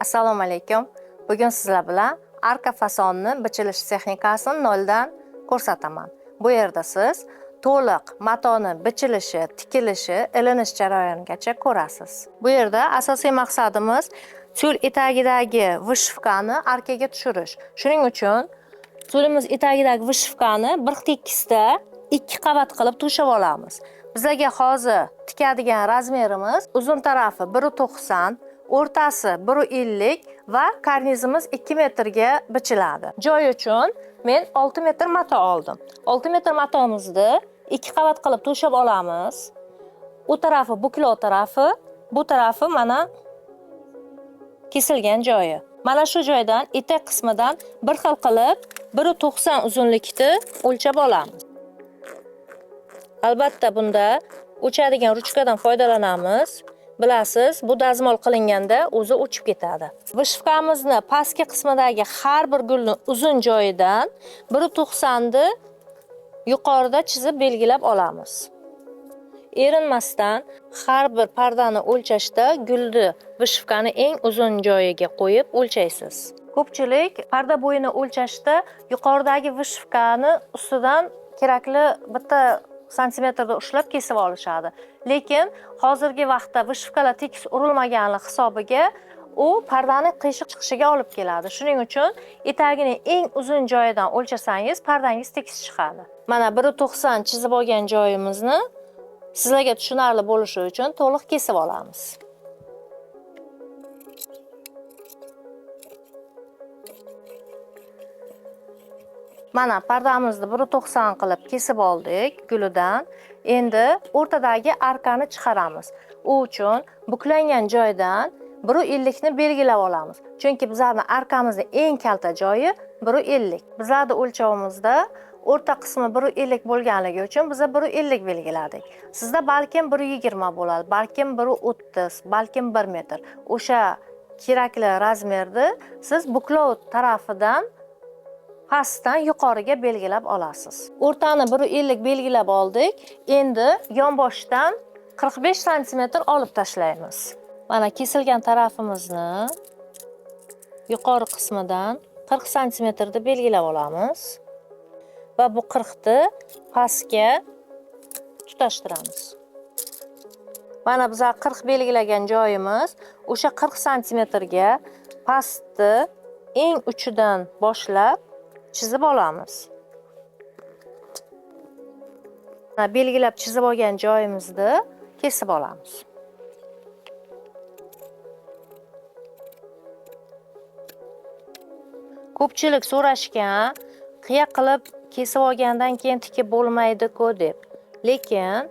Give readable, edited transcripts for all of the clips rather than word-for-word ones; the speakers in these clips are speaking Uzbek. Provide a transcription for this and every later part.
Assalomu alaykum. Bugun sizlar bilan arka fasonni bichilish texnikasini noldan ko'rsataman. Bu yerda siz to'liq matoni bichilishi, tikilishi, ilinish jarayonigacha ko'rasiz. Bu yerda asosiy maqsadimiz tul etagidagi vishivkani arkaga tushirish. Shuning uchun tulimiz etagidagi vishivkani bir tekisda 2 qavat qilib to'shab olamiz. Bizlarga hozir tikadigan razmerimiz uzun tarafi 1.90, o'rtasi 1.50 va karnizimiz 2 metrga bichiladi. Joy uchun men 6 metr mato oldim. 6 metr matomizni 2 qavat qilib to'shab olamiz. U tarafi buklov tarafi, bu tarafi mana kesilgan joyi. Mana shu joydan etak qismidan bir xil qilib 1.90 uzunlikni o'lchab olamiz. Albatta bunda o'chadigan ruchkadan foydalanamiz. Bilasiz, bu dazmol qilinganda o'zi o'chib ketadi. Vishivkamizni pastki qismidagi har bir gulni uzun joyidan 1.90 ni yuqorida chizib belgilab olamiz. Erinmasdan har bir pardani o'lchashda gulni vishivkani eng uzun joyiga qo'yib o'lchaysiz. Ko'pchilik parda bo'yini o'lchashda yuqoridagi vishivkani ustidan kerakli bitta santimetrda ushlab kesib olishadi. Lekin hozirgi vaqtda vishivkalar tekis urilmaganlik hisobiga u pardani qiyshiq chiqishiga olib keladi. Shuning uchun etagining eng uzun joyidan o'lchasangiz pardangiz tekis chiqadi. Mana 1.90 chizib olgan joyimizni sizlarga tushunarli bo'lishi uchun to'liq kesib olamiz. Mana pardamizni 1.90 qilib kesib oldik gulidan. Endi o'rtadagi arkani chiqaramiz. U uchun buklangan joydan 1.50 ni belgilab olamiz. Chunki bizlarning arkamizning eng kalta joyi 1.50. Bizlarning o'lchovimizda o'rta qismi 1.50 bo'lganligi uchun biz 1.50 belgiladik. Sizda balkim 1.20 bo'ladi, balkim 1.30, balkim 1 metr. O'sha kerakli razmerni siz buklov tarafidan pastdan yuqoriga belgilab olasiz. O'rtani 1.50 belgilab oldik. Endi yonboshdan 45 cm olib tashlaymiz. Mana kesilgan tarafimizni yuqori qismidan 40 cm da belgilab olamiz va bu 40 ni pastga tutashtiramiz. Mana biz 40 belgilagan joyimiz o'sha 40 cm ga pastni eng uchidan boshlab chizib olamiz. Belgilab chizib olgan joyimizni kesib olamiz. Ko'pchilik so'rashgan, qiya qilib kesib olgandan keyin tikib bo'lmaydi-ku deb. Lekin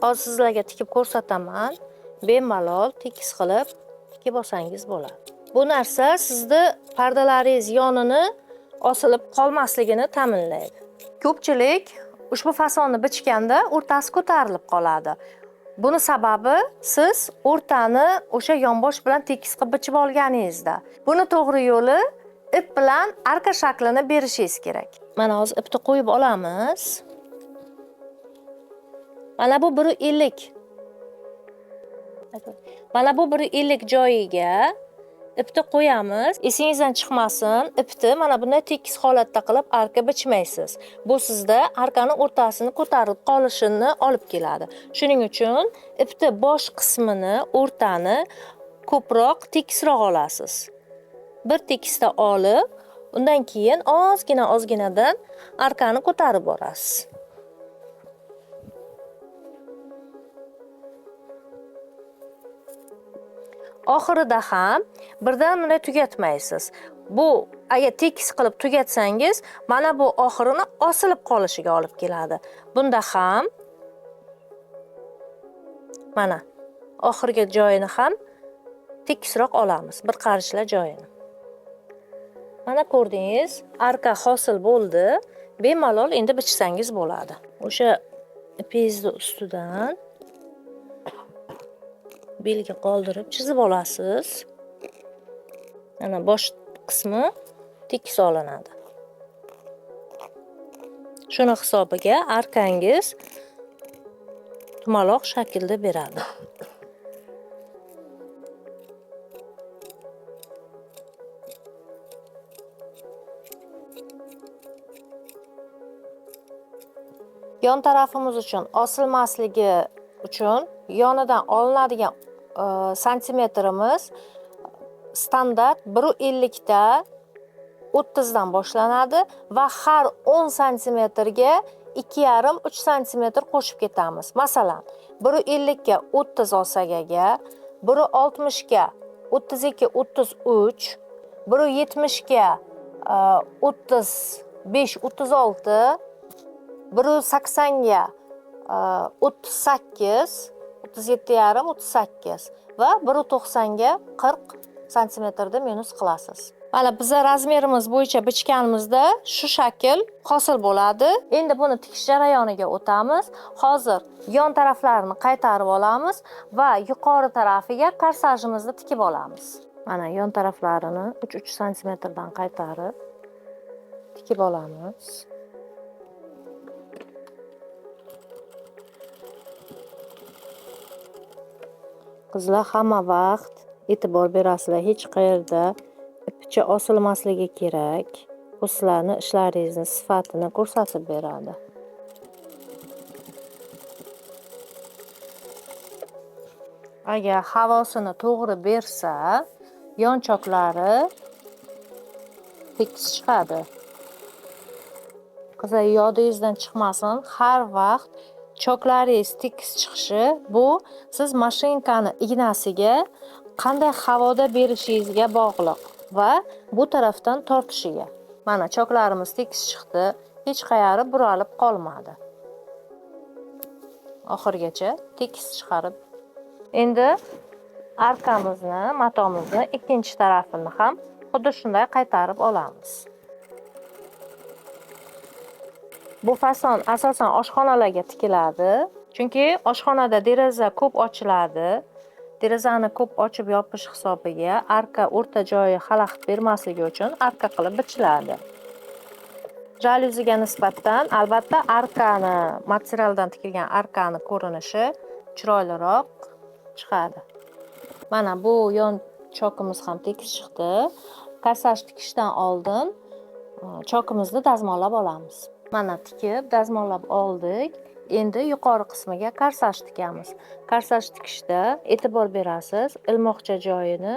hozir sizlarga tikib ko'rsataman. Bemalol tekis qilib tikib olsangiz bo'ladi. Bu narsa sizni pardalaringiz yonini osilib qolmasligini ta'minlaydi. Ko'pchilik ushbu fasonni bichganda o'rtasi ko'tarilib qoladi. Buni sababi siz o'rtani o'sha yonbosh bilan tekis qilib bichib olganingizda. Buni to'g'ri yo'li ip bilan arka shaklini berishingiz kerak. Mana hozir ipni qo'yib olamiz. Mana bu 1.50. Mana bu 1.50 joyiga ipni qo'yamiz. Esingizdan chiqmasin, ipni mana bunday tekis holatda qilib arka bichmaysiz. Bu sizda arkani o'rtasini ko'tarilib qolishini olib keladi. Shuning uchun ipni bosh qismini, o'rtani ko'proq tekisroq olasiz. Bir tekisda olib, undan keyin ozginadan arkani ko'tarib borasiz. Oxirida ham birdan bunday tugatmaysiz. Bu agar tekis qilib tugatsangiz, mana bu oxirini osilib qolishiga olib keladi. Bunda ham mana oxirgi joyini ham tekisroq olamiz, bir qarishla joyini. Mana ko'rdingiz, arka hosil bo'ldi. Bemalol endi bichsangiz bo'ladi. O'sha ipingizni ustidan belgi qoldirib chizib olasiz. Mana bosh qismi tekis olinadi. Shuni hisobiga arkangiz tumaloq shaklda beradi. Yon tarafimiz uchun osilmasligi uchun yonidan olinadigan santimetrimiz standart 1.50 ta 30 dan boshlanadi va har 10 santimetrga 2,5-3 santimetr qo'shib ketamiz. Masalan, 1.50 ga 30 olsak agar, 1.60 ga 32, 33, 1.70 ga 35, 36, 1.80 ga 38, 37,5, 38 va 1.90 ga 40 santimetrda minus qilasiz. Mana bizlar razmerimiz bo'yicha bichganimizda shu shakl hosil bo'ladi. Endi buni tikish jarayoniga o'tamiz. Hozir yon taraflarini qaytarib olamiz va yuqori tarafiga korsajimizni tikib olamiz. Mana yon taraflarini 3-3 santimetrdan qaytarib tikib olamiz. Qizlar hamma vaqt e'tibor berasizlar, hech qayerda ipcha osilmasligi kerak. Bu sizlarni ishlaringizni sifatini ko'rsatib beradi. Agar havosini to'g'ri bersa, yonchoqlari tekis chiqadi. Qizlar, yodingizdan chiqmasin, har vaqt choklaringiz tekis chiqishi bu siz mashinkani ignasiga qanday havoda berishingizga bog'liq va bu tarafdan tortishiga. Mana choklarimiz tekis chiqdi, hech qayeri buralib qolmadi. Oxirgacha tekis chiqarib. Endi arkamizni, matomizni ikkinchi tarafini ham xuddi shunday qaytarib olamiz. Bu fason asosan oshxonalarga tikiladi. Chunki oshxonada deraza ko'p ochiladi. Derazani ko'p ochib yopish hisobiga arka o'rta joyi xalaqit bermasligi uchun arka qilib bichiladi. Jalyuziga nisbatan albatta arkani, materialdan tikilgan arkani ko'rinishi chiroyliroq chiqadi. Mana bu yon chokimiz ham tekis chiqdi. Korsaj tikishdan oldin chokimizni dazmollab olamiz. Mana tikib, dazmollab oldik. Endi yuqori qismiga korsaj tikamiz. Korsaj tikishda e'tibor berasiz, ilmoqcha joyini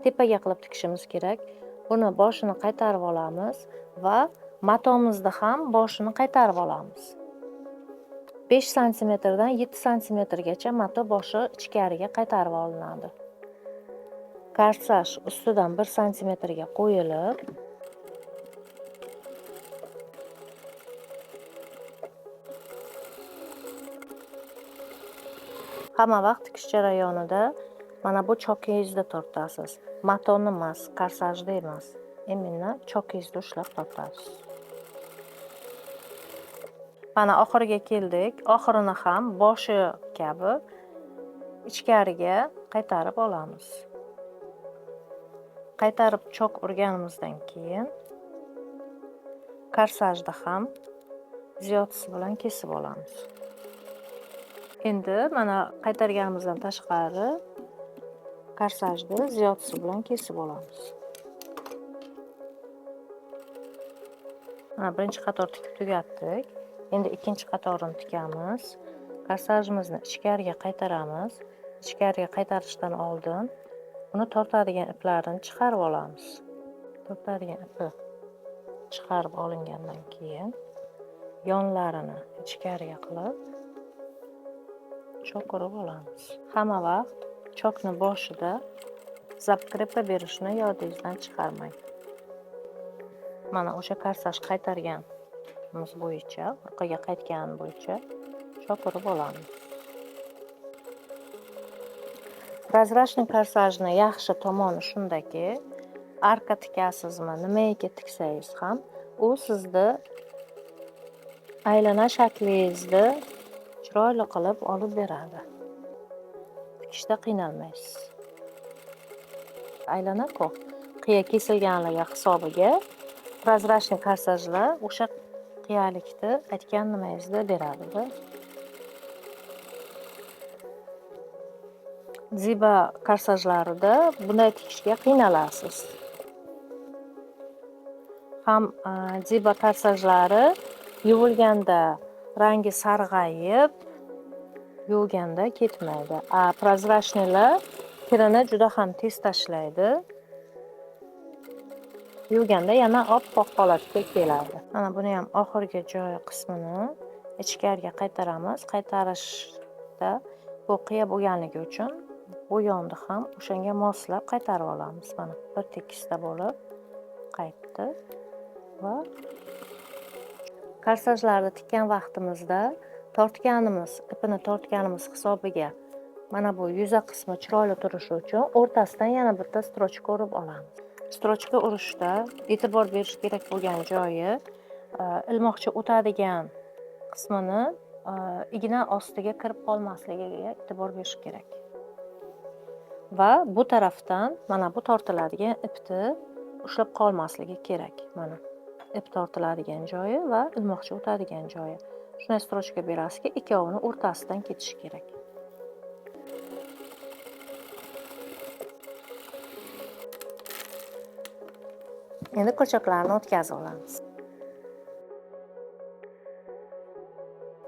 tepaga qilib tikishimiz kerak. Buni boshini qaytarib olamiz va matomizni ham boshini qaytarib olamiz. 5 santimetrdan 7 santimetrgacha mato boshi ichkariga qaytarib olinadi. Korsaj ustidan 1 santimetrga qo'yilib, hamma vaqt tikish jarayonida mana bu chokingizni tortasiz. Matoni emas, korsajni emas. Именно chokingizni ushlab tortasiz. Mana oxiriga keldik. Oxirini ham boshi kabi ichkariga qaytarib olamiz. Qaytarib chok urganimizdan keyin korsajni ham ziyodasi bilan kesib olamiz. Endi mana qaytarganimizdan tashqari korsajni ziyodasi bilan kesib olamiz. Mana birinchi qator tikib tugatdik. Endi ikkinchi qatorini tikamiz. Korsajimizni ichkariga qaytaramiz. Ichkariga qaytarishdan oldin uni tortadigan iplarini chiqarib olamiz. Tortadigan ipi chiqarib olingandan keyin yonlarini ichkariga qilib chok urib olamiz. Hamma vaqt chokni boshida zapkrepa berishni yodingizdan chiqarmang. Mana o'sha korsaj qaytarganimiz bo'yicha, orqaga qaytgan bo'yicha chok urib olamiz. Prozrachniy korsajni yaxshi tomoni shundaki, arka tikasizmi, nimaga tiksangiz ham u sizni aylana shaklingizni chiroyli qilib olib beradi. Tikishda qiynalmaysiz. Aylana-ku qiya kesilganligi hisobiga prozrachniy korsajlar o'sha qiyalikni aytgan nimangizni beradi. Ziba korsajlarida bunday tikishga qiynalasiz. Ham ziba korsajlari yuvilganda rangi sarg'ayib, yuvganda ketmaydi. Prozrachnilar kirini juda ham tez tashlaydi. Yuvganda yana oppoq holatga keladi. Mana buni ham oxirgi joyi qismini ichkariga qaytaramiz. Qaytarishda bu qiya bo'lganligi uchun bu yonni ham o'shanga moslab qaytarib olamiz. Mana bir tekisda bo'lib qaytdi va korsajlarni tikkan vaqtimizda ipini tortganimiz hisobiga mana bu yuza qismi chiroyli turishi uchun o'rtasidan yana bitta strochka urib olamiz. Strochka urishda e'tibor berish kerak bo'lgan joyi ilmoqcha o'tadigan qismini igna ostiga kirib qolmasligiga e'tibor berish kerak. Va bu tarafdan mana bu tortiladigan ipni ushlab qolmasligi kerak. Mana ip tortiladigan joyi va ilmoqcha o'tadigan joyi. Shunday strochka berasizki, ikkovini o'rtasidan ketishi kerak. Endi ko'chaklarni o'tkazib olamiz.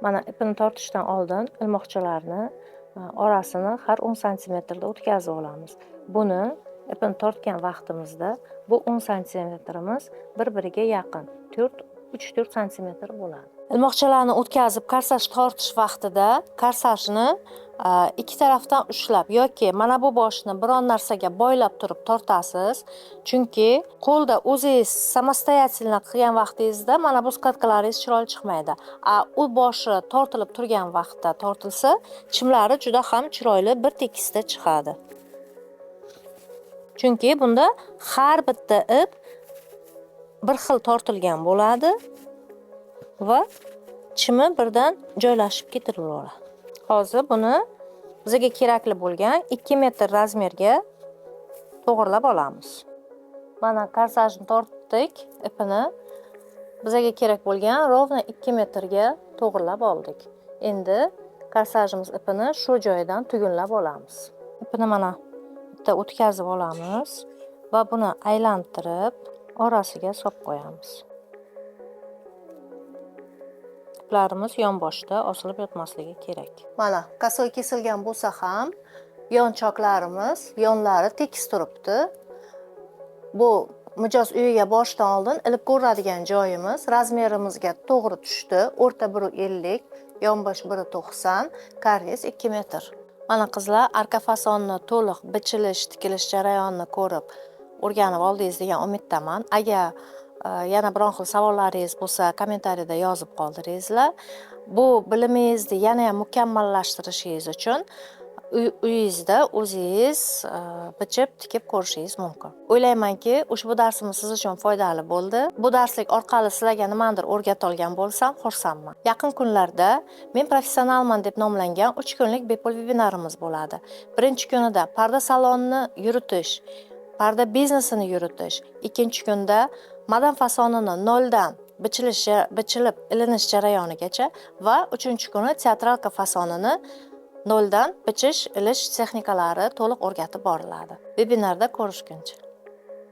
Mana ipini tortishdan oldin ilmoqchalarni orasini har 10 santimetrda o'tkazib olamiz. Buni ipini tortgan vaqtimizda bu 10 santimetrimiz bir-biriga yaqin, 3-4 santimetr bo'ladi. Ilmoqchalarni o'tkazib korsaj tortish vaqtida korsajni ikki tarafdan ushlab yoki mana bu boshni biron narsaga boylab turib tortasiz. Chunki qo'lda o'zingiz samostoятельно qilgan vaqtingizda mana bu skladkalaringiz chiroyli chiqmaydi. U boshi tortilib turgan vaqtda tortilsa, chimlari juda ham chiroyli bir tekisda chiqadi. Chunki bunda har bitta ip bir xil tortilgan bo'ladi va chimi birdan joylashib ketaveradi. Hozir buni bizga kerakli bo'lgan 2 metr razmerga to'g'irlab olamiz. Mana korsajni tortdik, ipini bizga kerak bo'lgan rovna 2 metrga to'g'irlab oldik. Endi korsajimiz ipini shu joyidan tugunlab olamiz. Ipini mana bitta o'tkazib olamiz va buni aylantirib orasiga solib qo'yamiz. Iplarimiz yonboshda osilib yotmasligi kerak. Mana kosoy kesilgan bo'lsa ham yonchoqlarimiz yonlari tekis turibdi. Bu mijoz uyiga borishdan oldin ilib ko'radigan joyimiz razmerimizga to'g'ri tushdi. O'rta 1.50, yonbosh 1.90, karniz 2 metr. Mana qizlar arka fasonni to'liq bichilish, tikilish jarayonini ko'rib o'rganib oldingiz degan umiddaman. Agar yana biron xil savollaringiz bo'lsa, kommentariyada yozib qoldiringizlar. Bu bilimingizni yana ham mukammallashtirishingiz uchun uyingizda o'zingiz bichib, tikib ko'rishingiz mumkin. O'ylaymanki, ushbu darsimiz siz uchun foydali bo'ldi. Bu darslik orqali sizlarga nimadir o'rgata olgan bo'lsam, xursandman. Yaqin kunlarda men professionalman deb nomlangan 3 kunlik bepul vebinarimiz bo'ladi. Birinchi kunida parda salonini yuritish, parda biznesini yuritish, ikkinchi kunda modan fasonini noldan bichilib ilinish jarayonigacha va uchinchi kuni teatralka fasonini noldan bichish, ilish texnikalari to'liq o'rgatib boriladi. Vebinarda ko'rishguncha.